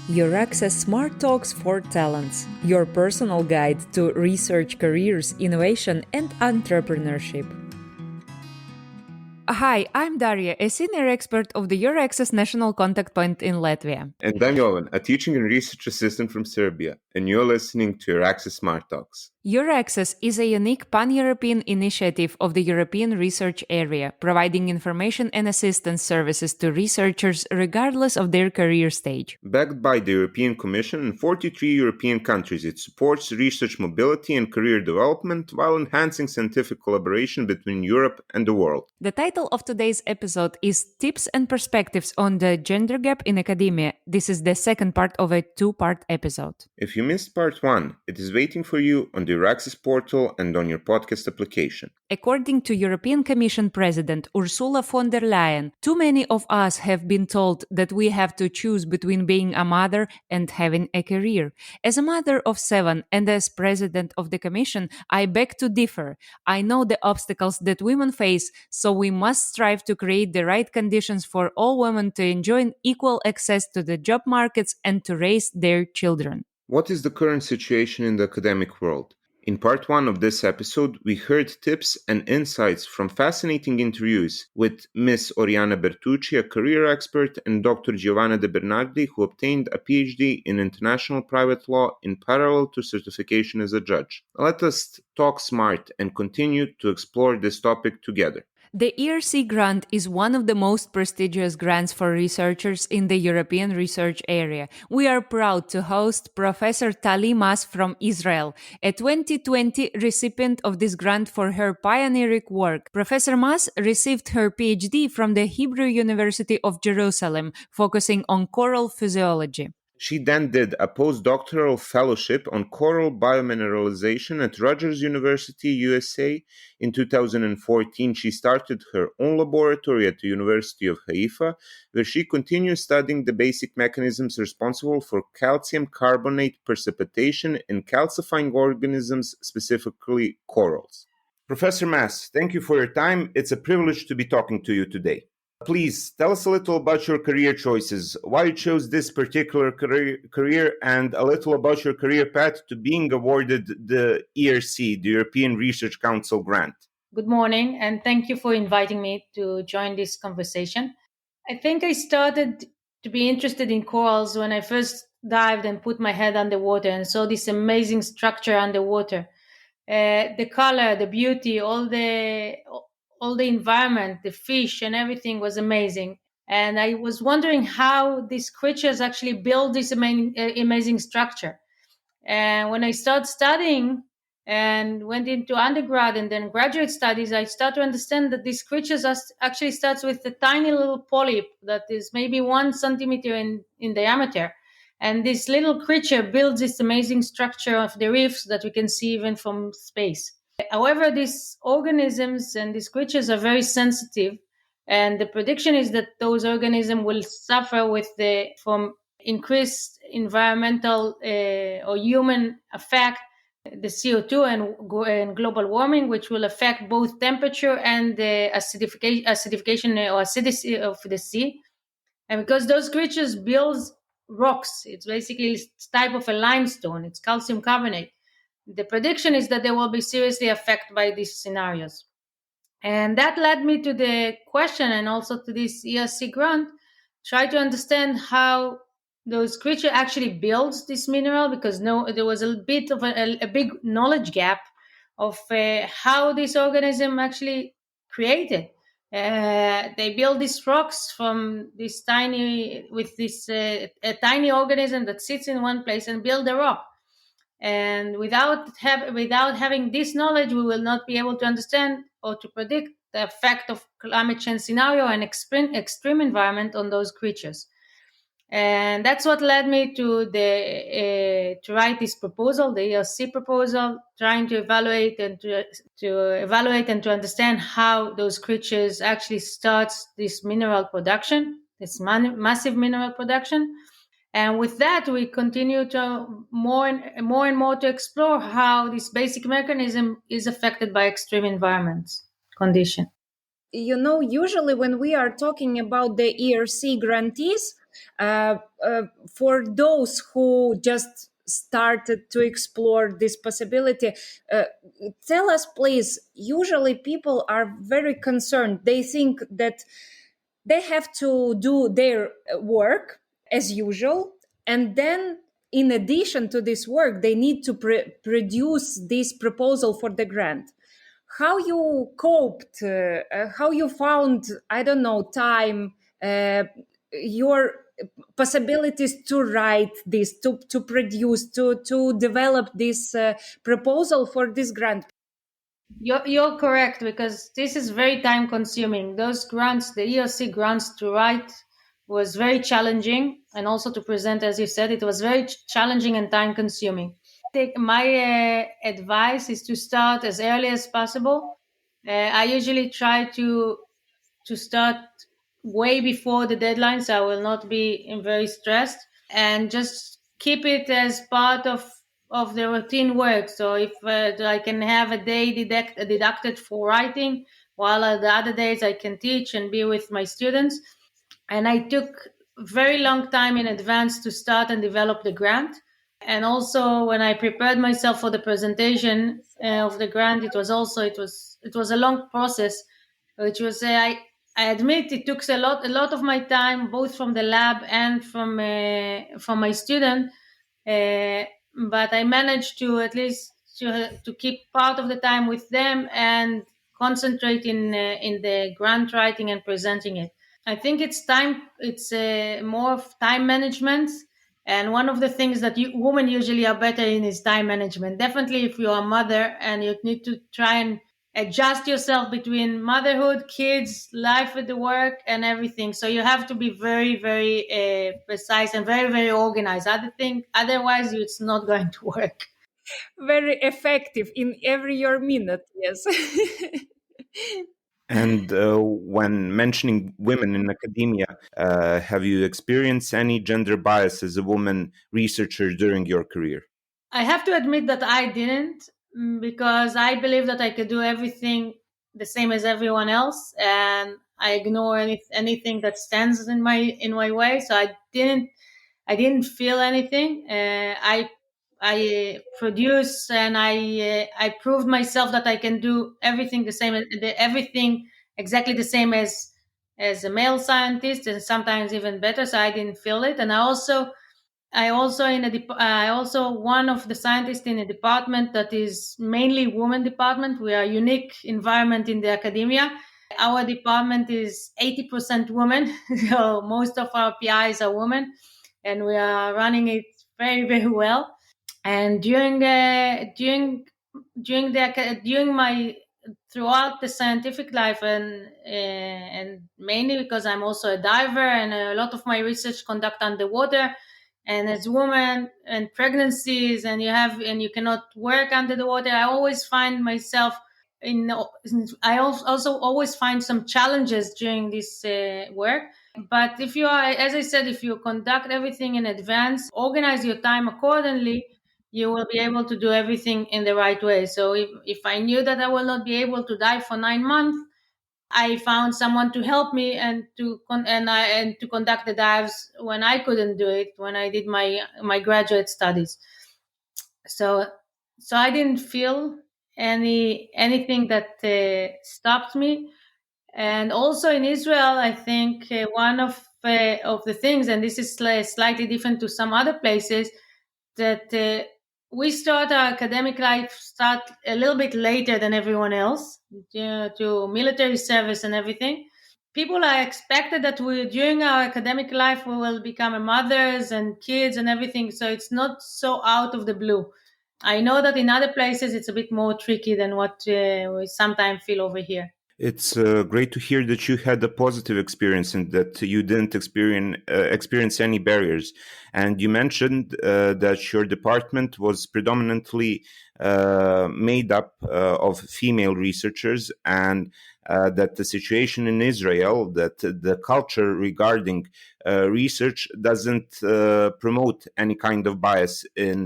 EURAXESS Smart Talks for Talents, your personal guide to research careers, innovation, and entrepreneurship. Hi, I'm Daria, a senior expert of the EURAXESS National Contact Point in Latvia. And I'm Jovan, a teaching and research assistant from Serbia, and you're listening to EURAXESS Smart Talks. EURAXESS is a unique pan-European initiative of the European Research Area, providing information and assistance services to researchers regardless of their career stage. Backed by the European Commission in 43 European countries, it supports research mobility and career development while enhancing scientific collaboration between Europe and the world. The title of today's episode is Tips and Perspectives on the Gender Gap in Academia. This is the second part of a two-part episode. If you missed part 1, it is waiting for you on the EURAXESS portal and on your podcast application. According to European Commission President Ursula von der Leyen, too many of us have been told that we have to choose between being a mother and having a career. As a mother of 7 and as President of the Commission, I beg to differ. I know the obstacles that women face, so we must strive to create the right conditions for all women to enjoy equal access to the job markets and to raise their children. What is the current situation in the academic world? In part 1 of this episode, we heard tips and insights from fascinating interviews with Ms. Oriana Bertucci, a career expert, and Dr. Giovanna Debernardi, who obtained a Ph.D. in international private law in parallel to certification as a judge. Let us talk smart and continue to explore this topic together. The ERC grant is one of the most prestigious grants for researchers in the European research area. We are proud to host Professor Tali Mass from Israel, a 2020 recipient of this grant for her pioneering work. Professor Mass received her PhD from the Hebrew University of Jerusalem, focusing on coral physiology. She then did a postdoctoral fellowship on coral biomineralization at Rutgers University, USA. In 2014, she started her own laboratory at the University of Haifa, where she continues studying the basic mechanisms responsible for calcium carbonate precipitation in calcifying organisms, specifically corals. Professor Mass, thank you for your time. It's a privilege to be talking to you today. Please tell us a little about your career choices, why you chose this particular career, and a little about your career path to being awarded the ERC, the European Research Council grant. Good morning, and thank you for inviting me to join this conversation. I think I started to be interested in corals when I first dived and put my head underwater and saw this amazing structure underwater. The color, the beauty, all the environment, the fish and everything was amazing. And I was wondering how these creatures actually build this amazing structure. And when I started studying and went into undergrad and then graduate studies, I started to understand that these creatures actually starts with a tiny little polyp that is maybe 1 centimeter in diameter. And this little creature builds this amazing structure of the reefs that we can see even from space. However, these organisms and these creatures are very sensitive, and the prediction is that those organisms will suffer from increased environmental or human effect, the CO2 and global warming, which will affect both temperature and the acidification or acidity of the sea. And because those creatures build rocks, it's basically a type of a limestone, it's calcium carbonate. The prediction is that they will be seriously affected by these scenarios. And that led me to the question and also to this ERC grant, try to understand how those creatures actually builds this mineral, because there was a bit of a big knowledge gap of how this organism actually created. They build these rocks from this tiny organism that sits in one place and build a rock. And without having this knowledge, we will not be able to understand or to predict the effect of climate change scenario and extreme environment on those creatures. And that's what led me to write this proposal, the ERC proposal, trying to evaluate and to understand how those creatures actually start this mineral production, this massive mineral production. And with that, we continue to more and more to explore how this basic mechanism is affected by extreme environments condition. Usually when we are talking about the ERC grantees, For those who just started to explore this possibility, tell us, please. Usually, people are very concerned. They think that they have to do their work as usual, and then in addition to this work they need to produce this proposal for the grant. How you coped, how you found, I don't know, time, your possibilities to write this, to produce, to develop this proposal for this grant. You're correct, because this is very time consuming. Those grants, the ERC grants to write, was very challenging, and also to present, as you said, it was very challenging and time consuming. My advice is to start as early as possible. I usually try to start way before the deadline, so I will not be very stressed, and just keep it as part of the routine work. So if I can have a day deducted for writing, while the other days I can teach and be with my students. And I took very long time in advance to start and develop the grant. And also when I prepared myself for the presentation of the grant, it was a long process, which was I admit it took a lot of my time, both from the lab and from my student. But I managed to at least to keep part of the time with them and concentrate in the grant writing and presenting it. I think it's time. It's more of time management, and one of the things that women usually are better in is time management. Definitely, if you're a mother and you need to try and adjust yourself between motherhood, kids, life at the work, and everything. So you have to be very, very precise and very, very organized. Otherwise, it's not going to work. Very effective in every your minute, yes. And when mentioning women in academia, have you experienced any gender bias as a woman researcher during your career? I have to admit that I didn't, because I believe that I could do everything the same as everyone else, and I ignore anything that stands in my way. So I didn't feel anything. I produce, and I proved myself that I can do everything the same, everything exactly the same as a male scientist, and sometimes even better. So I didn't feel it, and I also one of the scientists in a department that is mainly women department. We are a unique environment in the academia. Our department is 80% women, so most of our PIs are women, and we are running it very, very well. And during my throughout the scientific life, and mainly because I'm also a diver, and a lot of my research conduct underwater, and as women and pregnancies, and you cannot work under the water, I always find myself in I also always find some challenges during this work. But if you are, as I said, if you conduct everything in advance, organize your time accordingly, you will be able to do everything in the right way. So if I knew that I will not be able to dive for 9 months, I found someone to help me, and to conduct the dives when I couldn't do it, when I did my graduate studies. So I didn't feel anything that stopped me. And also in Israel, I think one of the things, and this is slightly different to some other places, that we start our academic life start a little bit later than everyone else, due to military service and everything. People are expected that during our academic life, we will become mothers and kids and everything. So it's not so out of the blue. I know that in other places it's a bit more tricky than what we sometimes feel over here. It's great to hear that you had a positive experience and that you didn't experience any barriers. And you mentioned that your department was predominantly made up of female researchers, and that the situation in Israel, that the culture regarding research doesn't promote any kind of bias in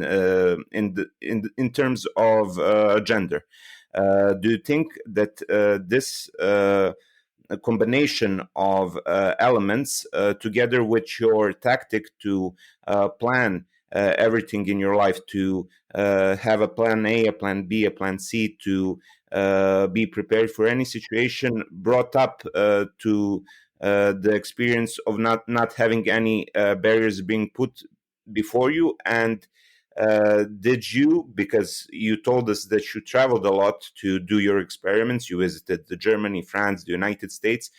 terms of gender. Do you think that this a combination of elements together with your tactic to plan everything in your life, to have a plan A, a plan B, a plan C, to be prepared for any situation, brought up to the experience of not having any barriers being put before you. And did you, because you told us that you traveled a lot to do your experiments, you visited Germany, France, the United States,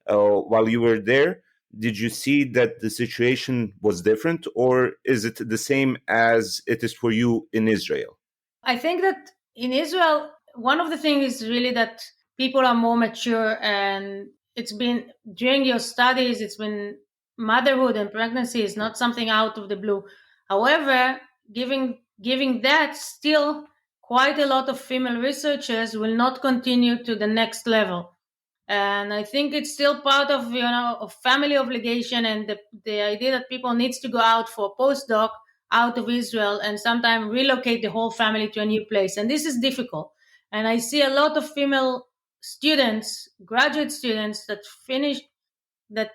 while you were there, did you see that the situation was different, or is it the same as it is for you in Israel? I think that in Israel, one of the things is really that people are more mature, and it's been during your studies, it's been motherhood and pregnancy is not something out of the blue. However, giving that, still quite a lot of female researchers will not continue to the next level. And I think it's still part of of family obligation, and the idea that people needs to go out for a postdoc out of Israel and sometimes relocate the whole family to a new place, and this is difficult. And I see a lot of female students, graduate students, that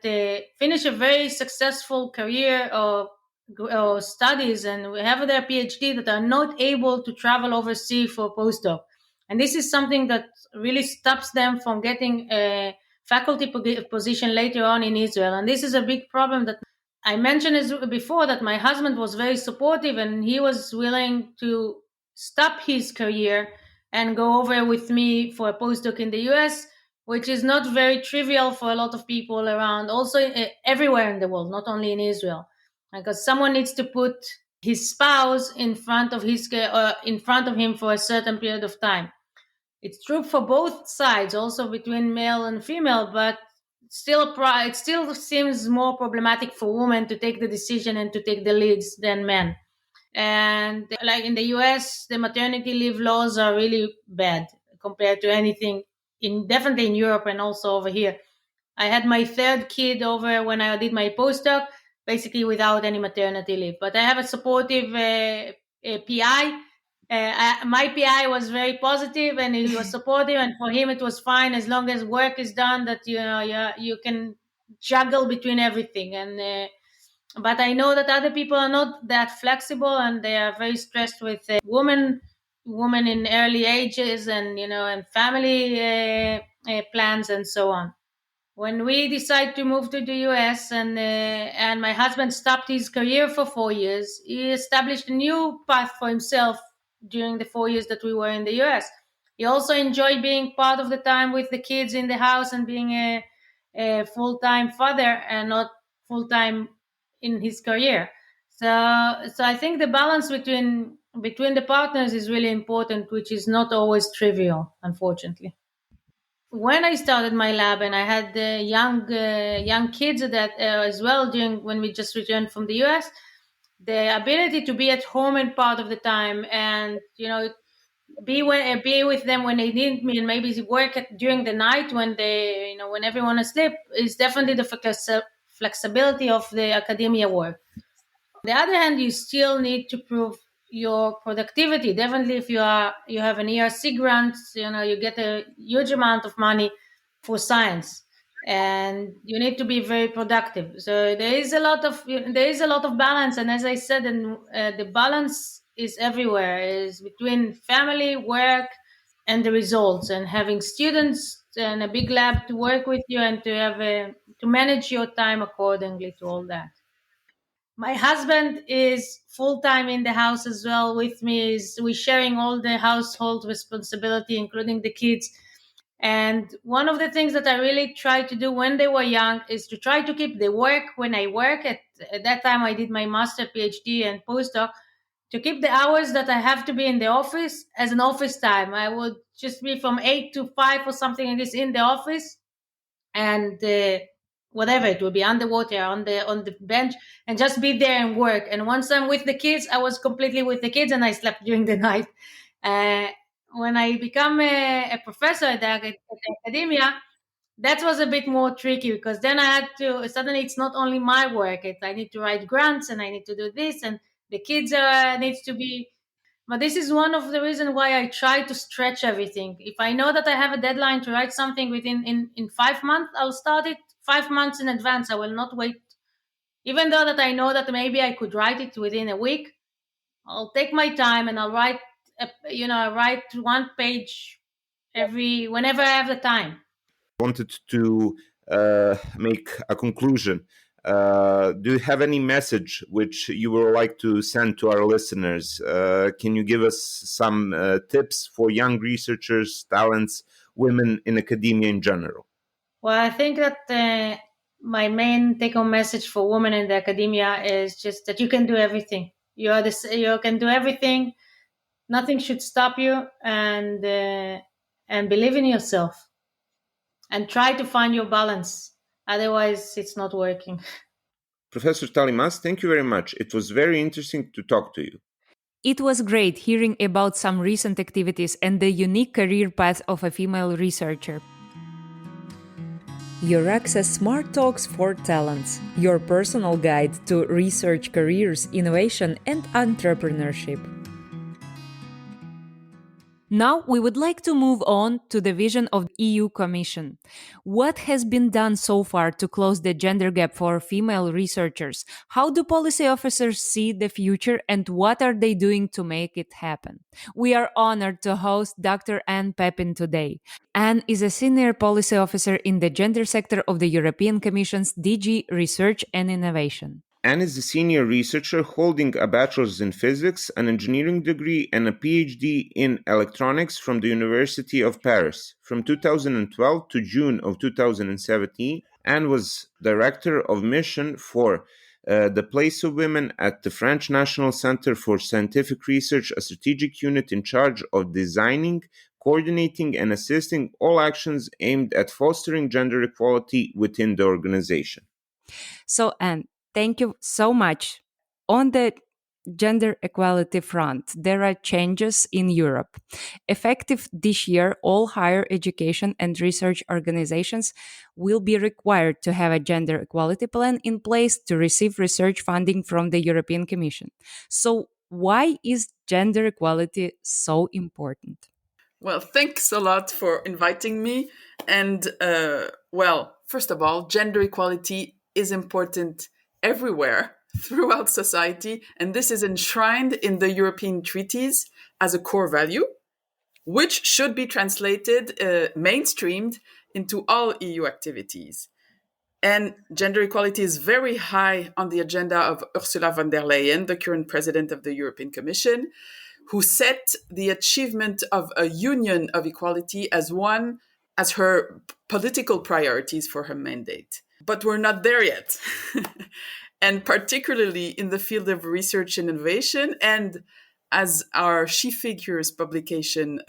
they finish a very successful career or studies and have their PhD that are not able to travel overseas for a postdoc. And this is something that really stops them from getting a faculty position later on in Israel. And this is a big problem that I mentioned before, that my husband was very supportive and he was willing to stop his career and go over with me for a postdoc in the US, which is not very trivial for a lot of people around, also everywhere in the world, not only in Israel, because someone needs to put his spouse in front of in front of him for a certain period of time. It's true for both sides, also between male and female, but it still seems more problematic for women to take the decision and to take the leads than men. And like in the US, the maternity leave laws are really bad compared to anything definitely in Europe and also over here. I had my third kid over when I did my postdoc, basically without any maternity leave. But I have a supportive PI. My PI was very positive and he was supportive, and for him it was fine as long as work is done. That you can juggle between everything. And but I know that other people are not that flexible, and they are very stressed with women in early ages, and and family plans and so on. When we decided to move to the US, and my husband stopped his career for 4 years, he established a new path for himself during the 4 years that we were in the US. He also enjoyed being part of the time with the kids in the house and being a full-time father and not full-time in his career. So I think the balance between the partners is really important, which is not always trivial, unfortunately. When I started my lab, and I had the young kids that as well during when we just returned from the US, the ability to be at home in part of the time, and be with them when they need me, and maybe work during the night when they when everyone is asleep, is definitely the flexibility of the academia work. On the other hand, you still need to prove your productivity. Definitely, if you have an ERC grant, you get a huge amount of money for science, and you need to be very productive. So there is a lot of balance, and as I said, and the balance is everywhere. Is between family, work, and the results, and having students and a big lab to work with you, and to manage your time accordingly to all that. My husband is full time in the house as well with me. We're sharing all the household responsibility, including the kids. And one of the things that I really tried to do when they were young is to try to keep the work when I work. At that time, I did my master, PhD, and postdoc, to keep the hours that I have to be in the office as an office time. I would just be from 8 to 5 or something like this in the office, and whatever it will be, underwater on the bench, and just be there and work. And once I'm with the kids, I was completely with the kids, and I slept during the night. uh, when I become a professor at academia, that was a bit more tricky, because then I had to suddenly, it's not only my work, I need to write grants, and I need to do this, and the kids needs to be But this is one of the reasons why I try to stretch everything. If I know that I have a deadline to write something within in 5 months, I'll start it 5 months in advance. I will not wait. Even though that I know that maybe I could write it within a week, I'll take my time and I'll write, I write one page every whenever I have the time. Wanted to make a conclusion. Do you have any message which you would like to send to our listeners? Can you give us some tips for young researchers, talents, women in academia in general? Well, I think that my main take-home message for women in the academia is just that you can do everything. You can do everything. Nothing should stop you, and believe in yourself, and try to find your balance. Otherwise, it's not working. Professor Tali Mass, thank you very much. It was very interesting to talk to you. It was great hearing about some recent activities and the unique career path of a female researcher. EURAXESS Smart Talks for Talents, your personal guide to research careers, innovation, and entrepreneurship. Now we would like to move on to the vision of the EU Commission. What has been done so far to close the gender gap for female researchers? How do policy officers see the future and what are they doing to make it happen? We are honored to host Dr. Anne Pepin today. Anne is a senior policy officer in the gender sector of the European Commission's DG Research and Innovation. Anne is a senior researcher holding a bachelor's in physics, an engineering degree, and a Ph.D. in electronics from the University of Paris. From 2012 to June of 2017, Anne was director of mission for the place of women at the French National Center for Scientific Research, a strategic unit in charge of designing, coordinating, and assisting all actions aimed at fostering gender equality within the organization. So, Anne, thank you so much. On the gender equality front, there are changes in Europe. Effective this year, all higher education and research organizations will be required to have a gender equality plan in place to receive research funding from the European Commission. So, why is gender equality so important? Well, thanks a lot for inviting me. And first of all, gender equality is important everywhere throughout society, and this is enshrined in the European treaties as a core value, which should be translated, mainstreamed into all EU activities. And gender equality is very high on the agenda of Ursula von der Leyen, the current president of the European Commission, who set the achievement of a union of equality as her political priorities for her mandate. But we're not there yet. And particularly in the field of research and innovation, and as our She Figures publication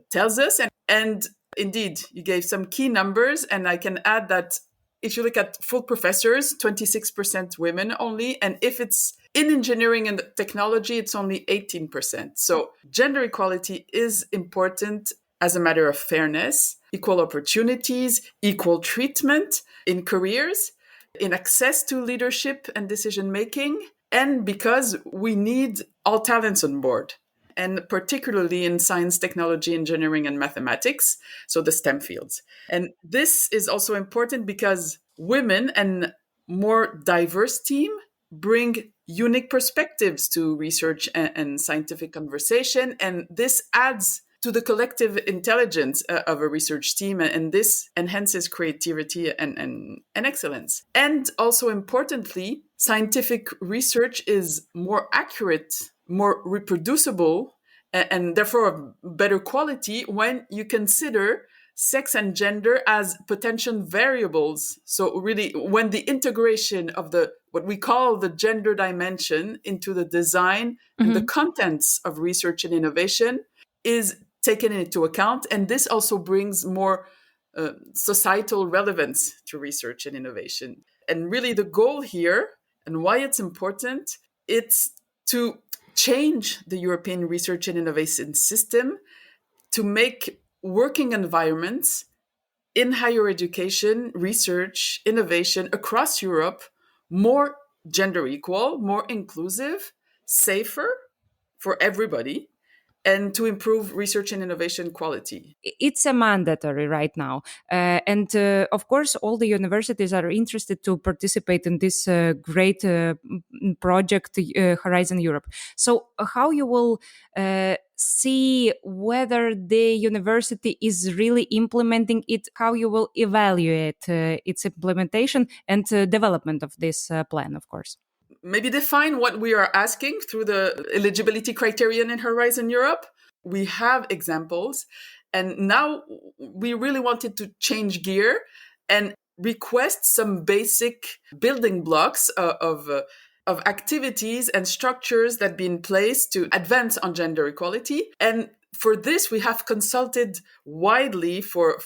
tells us. And indeed, you gave some key numbers, and I can add that if you look at full professors, 26% women only, and if it's in engineering and technology, it's only 18%. So gender equality is important as a matter of fairness, equal opportunities, equal treatment in careers, in access to leadership and decision making, and because we need all talents on board, and particularly in science, technology, engineering, and mathematics, so the STEM fields. And this is also important because women and more diverse team bring unique perspectives to research and scientific conversation, and this adds to the collective intelligence of a research team, and this enhances creativity and excellence. And also importantly, scientific research is more accurate, more reproducible, and therefore of better quality when you consider sex and gender as potential variables. So really, when the integration of what we call the gender dimension into the design and the contents of research and innovation is taken into account. And this also brings more societal relevance to research and innovation. And really the goal here, and why it's important, it's to change the European research and innovation system to make working environments in higher education, research, innovation across Europe more gender equal, more inclusive, safer for everybody, and to improve research and innovation quality. It's a mandatory right now, and of course all the universities are interested to participate in this great project, Horizon Europe. So how you will see whether the university is really implementing it, how you will evaluate its implementation and development of this plan, of course. Maybe define what we are asking through the eligibility criterion in Horizon Europe. We have examples, and now we really wanted to change gear and request some basic building blocks of activities and structures that be in place to advance on gender equality. And for this, we have consulted widely for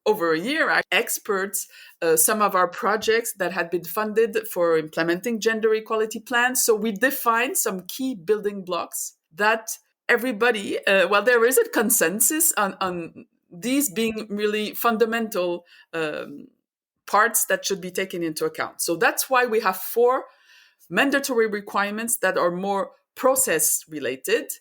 over a year, experts, some of our projects that had been funded for implementing gender equality plans. So we defined some key building blocks that everybody, there is a consensus on these being really fundamental parts that should be taken into account. So that's why we have 4 mandatory requirements that are more process related.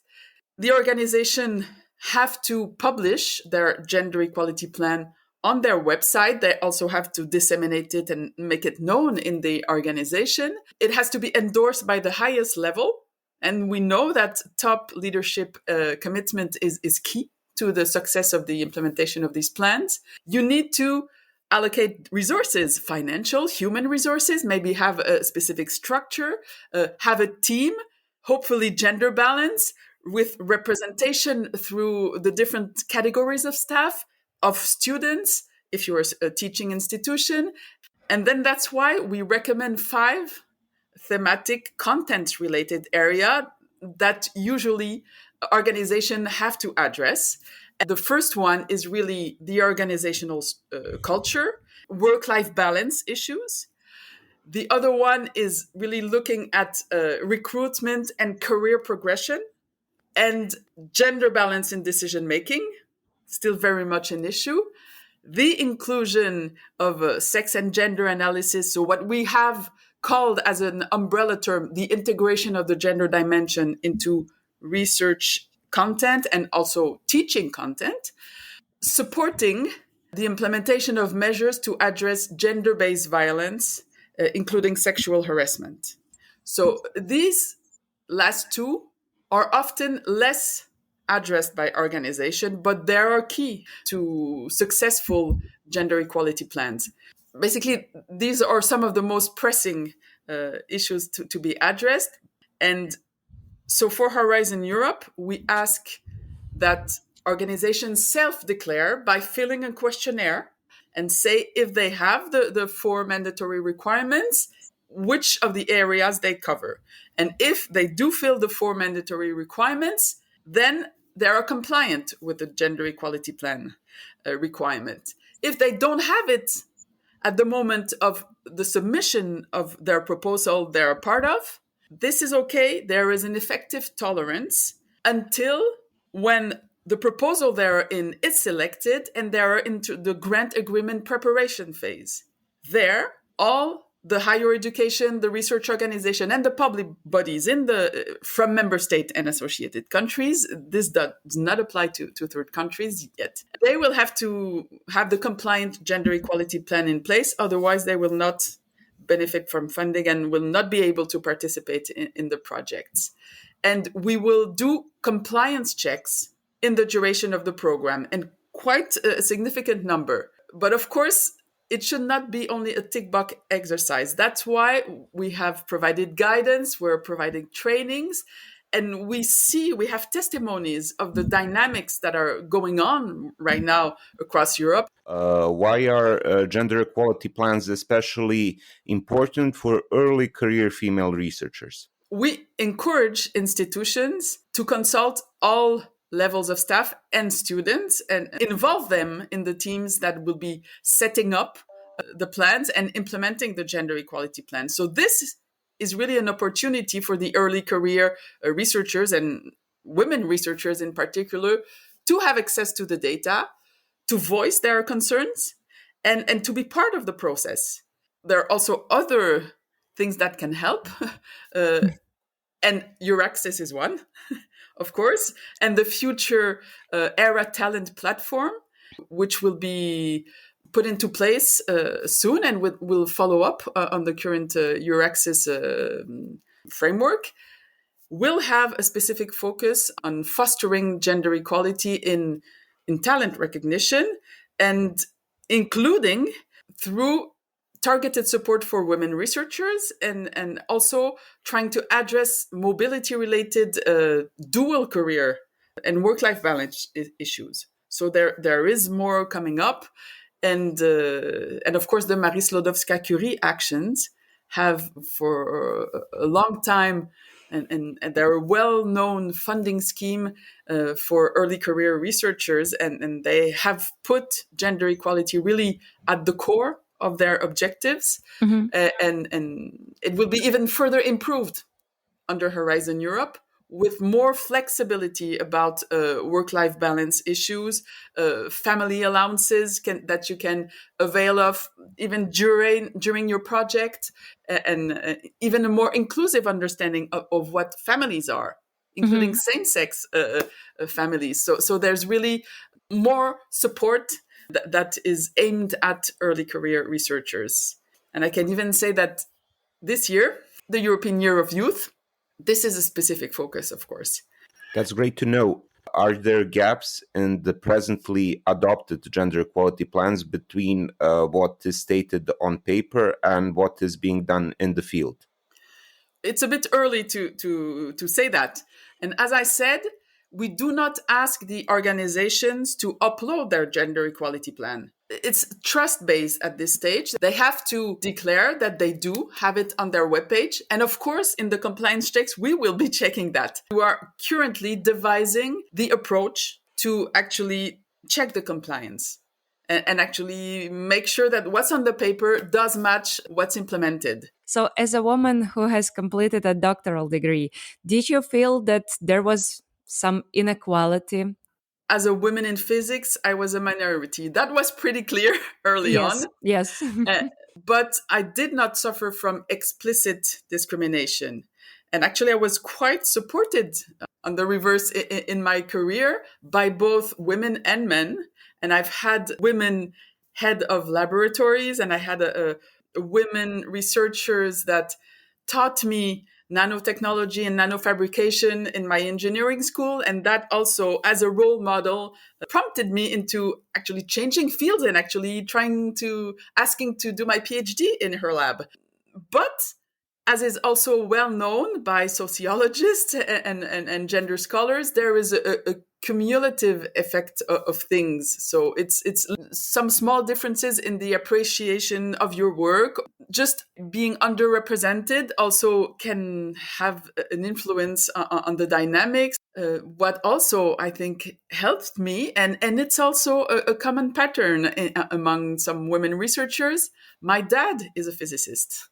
The organization have to publish their gender equality plan on their website. They also have to disseminate it and make it known in the organization. It has to be endorsed by the highest level. And we know that top leadership commitment is key to the success of the implementation of these plans. You need to allocate resources, financial, human resources, maybe have a specific structure, have a team, hopefully gender balance, with representation through the different categories of staff, of students, if you're a teaching institution. And then that's why we recommend 5 thematic content related area that usually organizations have to address. And the first one is really the organizational culture, work-life balance issues. The other one is really looking at recruitment and career progression, and gender balance in decision making, still very much an issue. The inclusion of sex and gender analysis, so what we have called as an umbrella term, the integration of the gender dimension into research content and also teaching content, supporting the implementation of measures to address gender-based violence, including sexual harassment. So these last 2 are often less addressed by organization, but they are key to successful gender equality plans. Basically, these are some of the most pressing issues to be addressed. And so for Horizon Europe, we ask that organizations self-declare by filling a questionnaire and say if they have the 4 mandatory requirements, which of the areas they cover. And if they do fill the 4 mandatory requirements, then they are compliant with the gender equality plan requirement. If they don't have it at the moment of the submission of their proposal they're a part of, this is okay. There is an effective tolerance until when the proposal they're in is selected and they're into the grant agreement preparation phase. There, all the higher education, the research organization, and the public bodies from member state and associated countries, this does not apply to third countries yet. They will have to have the compliant gender equality plan in place, otherwise they will not benefit from funding and will not be able to participate in the projects. And we will do compliance checks in the duration of the program, and quite a significant number. But of course, it should not be only a tick box exercise. That's why we have provided guidance, we're providing trainings, and we have testimonies of the dynamics that are going on right now across Europe. Why are gender equality plans especially important for early career female researchers? We encourage institutions to consult all levels of staff and students and involve them in the teams that will be setting up the plans and implementing the gender equality plan. So this is really an opportunity for the early career researchers and women researchers in particular to have access to the data, to voice their concerns, and to be part of the process. There are also other things that can help, and EURAXESS is one. of course, and the future ERA Talent Platform, which will be put into place soon and will follow up on the current EURAXESS framework, will have a specific focus on fostering gender equality in talent recognition, and including through targeted support for women researchers, and also trying to address mobility related dual career and work-life balance issues. So there is more coming up, and of course the Marie Sklodowska-Curie actions have for a long time, and they're a well-known funding scheme for early career researchers, and they have put gender equality really at the core of their objectives, Mhm. and it will be even further improved under Horizon Europe, with more flexibility about work-life balance issues, family allowances that you can avail of even during your project, and even a more inclusive understanding of what families are, including Mhm. same-sex families. So there's really more support that is aimed at early career researchers. And I can even say that this year, the European Year of Youth, this is a specific focus, of course. That's great to know. Are there gaps in the presently adopted gender equality plans between what is stated on paper and what is being done in the field? It's a bit early to say that. And as I said, we do not ask the organizations to upload their gender equality plan. It's trust based at this stage. They have to declare that they do have it on their webpage. And of course, in the compliance checks, we will be checking that. We are currently devising the approach to actually check the compliance and actually make sure that what's on the paper does match what's implemented. So, as a woman who has completed a doctoral degree, did you feel that there was some inequality? As a woman in physics, I was a minority. That was pretty clear early on. Yes, yes. Uh, but I did not suffer from explicit discrimination. And actually, I was quite supported on the reverse in my career by both women and men. And I've had women head of laboratories, and I had a women researchers that taught me nanotechnology and nanofabrication in my engineering school. And that also, as a role model, prompted me into actually changing fields and actually asking to do my PhD in her lab. But as is also well known by sociologists and gender scholars, there is a cumulative effect of things. So it's some small differences in the appreciation of your work. Just being underrepresented also can have an influence on the dynamics. What also I think helped me, and it's also a common pattern among some women researchers. My dad is a physicist.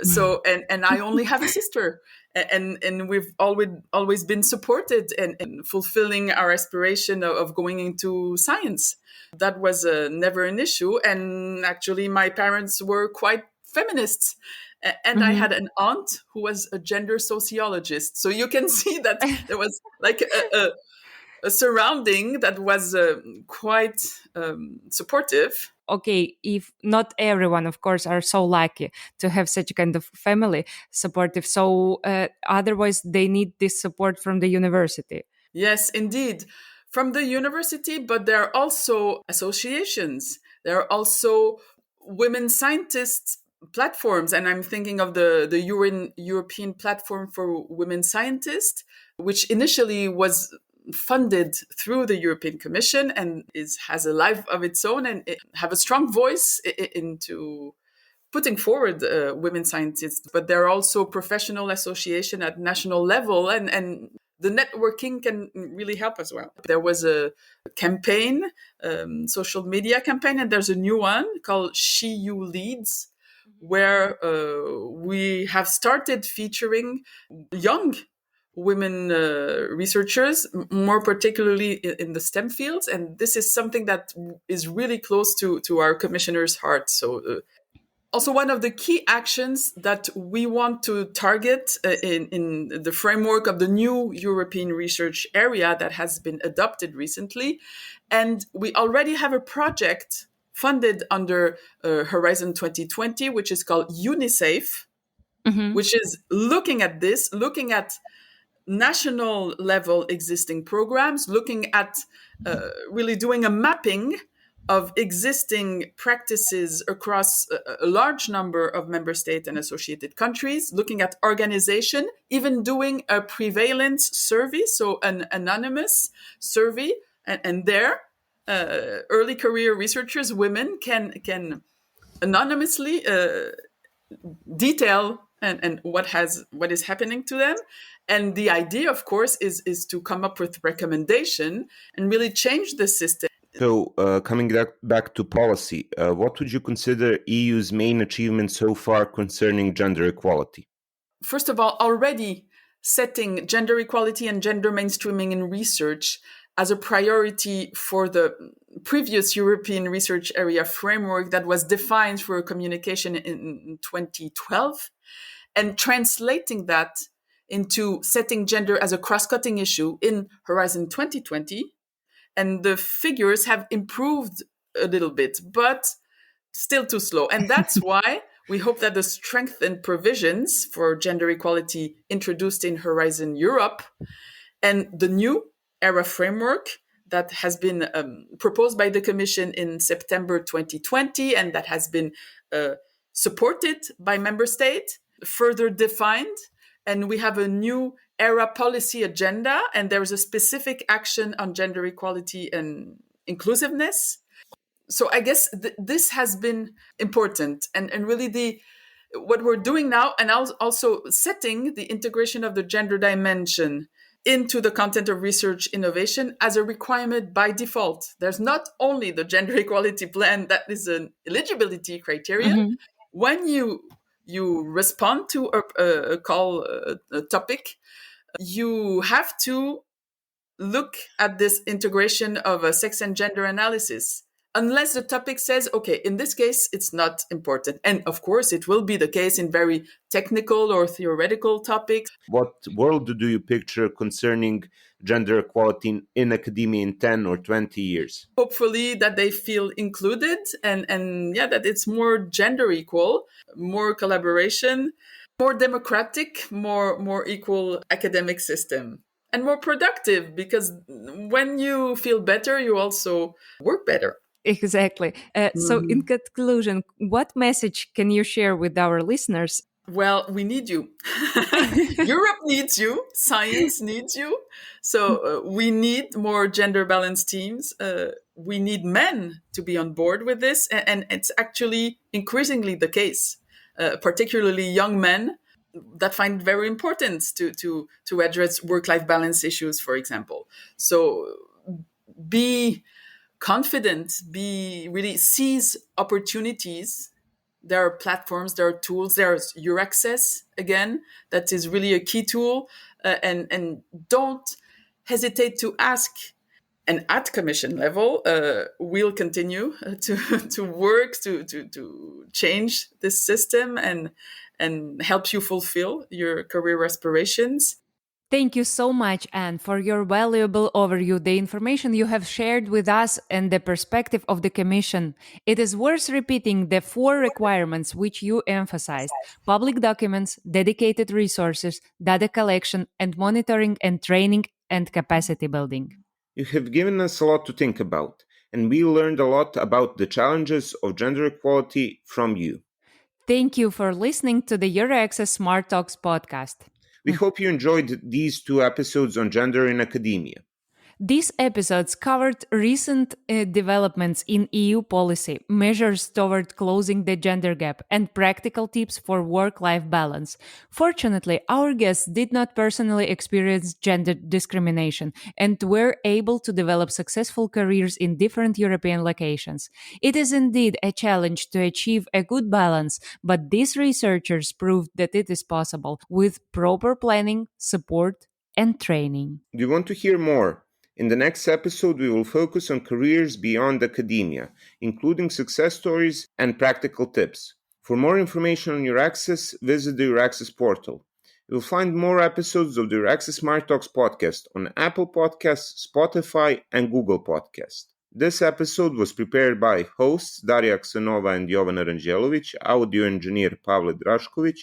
So I only have a sister, and we've always been supported and fulfilling our aspiration of going into science. That was never an issue, and actually my parents were quite feminists. And I Mhm. had an aunt who was a gender sociologist. So you can see that there was like a surrounding that was quite supportive. Okay, if not everyone, of course, are so lucky to have such a kind of family supportive, so otherwise they need this support from the university. Yes, indeed. From the university, but there are also associations. There are also women scientists platforms. And I'm thinking of the European Platform for Women Scientists, which initially was funded through the European Commission and has a life of its own, and it have a strong voice into putting forward women scientists. But there are also professional association at national level, and the networking can really help as well. There was a campaign, social media campaign, and there's a new one called She You Leads, where we have started featuring young women researchers, more particularly in the STEM fields. And this is something that is really close to our commissioner's heart. So Also, one of the key actions that we want to target in the framework of the new European research area that has been adopted recently. And we already have a project funded under Horizon 2020, which is called UNICEF, Mhm. which is looking at this, looking at national level existing programs, looking at really doing a mapping of existing practices across a large number of member states and associated countries, looking at organization, even doing a prevalence survey, so an anonymous survey, and there, early career researchers, women can anonymously detail and what is happening to them. And the idea, of course, is to come up with recommendation and really change the system. So, coming back to policy, what would you consider EU's main achievements so far concerning gender equality? First of all, already setting gender equality and gender mainstreaming in research as a priority for the previous European research area framework that was defined for a communication in 2012, and translating that into setting gender as a cross-cutting issue in Horizon 2020. And the figures have improved a little bit, but still too slow. And that's why we hope that the strengthened provisions for gender equality introduced in Horizon Europe and the new ERA framework that has been proposed by the Commission in September 2020 and that has been supported by member states, further defined. And we have a new ERA policy agenda, and there's a specific action on gender equality and inclusiveness. So I guess this has been important, and really what we're doing now, and also setting the integration of the gender dimension into the content of research innovation as a requirement by default. There's not only the gender equality plan that is an eligibility criterion. Mhm. When you respond to a call, a topic, you have to look at this integration of a sex and gender analysis. Unless the topic says, okay, in this case, it's not important. And of course, it will be the case in very technical or theoretical topics. What world do you picture concerning gender equality in academia in 10 or 20 years? Hopefully that they feel included and yeah, that it's more gender equal, more collaboration, more democratic, more equal academic system. And more productive, because when you feel better, you also work better. Exactly. So, in conclusion, what message can you share with our listeners? Well, we need you. Europe needs you. Science needs you. So we need more gender balanced teams. We need men to be on board with this. And it's actually increasingly the case, particularly young men that find it very important to address work-life balance issues, for example. So be confident, be really seize opportunities. There are platforms, there are tools, there's EURAXESS again, that is really a key tool, and don't hesitate to ask. And at commission level, we'll continue to work to change this system and help you fulfill your career aspirations. Thank you so much, Anne, for your valuable overview, the information you have shared with us, and the perspective of the Commission. It is worth repeating the 4 requirements which you emphasized: public documents, dedicated resources, data collection, and monitoring and training and capacity building. You have given us a lot to think about, and we learned a lot about the challenges of gender equality from you. Thank you for listening to the EURAXESS Smart Talks podcast. We hope you enjoyed these 2 episodes on gender in academia. These episodes covered recent developments in EU policy, measures toward closing the gender gap, and practical tips for work-life balance. Fortunately, our guests did not personally experience gender discrimination and were able to develop successful careers in different European locations. It is indeed a challenge to achieve a good balance, but these researchers proved that it is possible with proper planning, support, and training. Do you want to hear more? In the next episode, we will focus on careers beyond academia, including success stories and practical tips. For more information on EURAXESS, visit the EURAXESS portal. You'll find more episodes of the EURAXESS Smart Talks podcast on Apple Podcasts, Spotify, and Google Podcasts. This episode was prepared by hosts Daria Aksenova and Jovana Rangelovic, audio engineer Pavle Draškovic,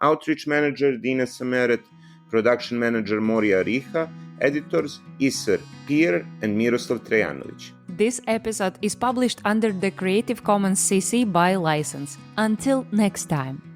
outreach manager Dina Sameret, production manager Moria Riha, editors Isar Pier and Miroslav Trejanovic. This episode is published under the Creative Commons CC BY license. Until next time.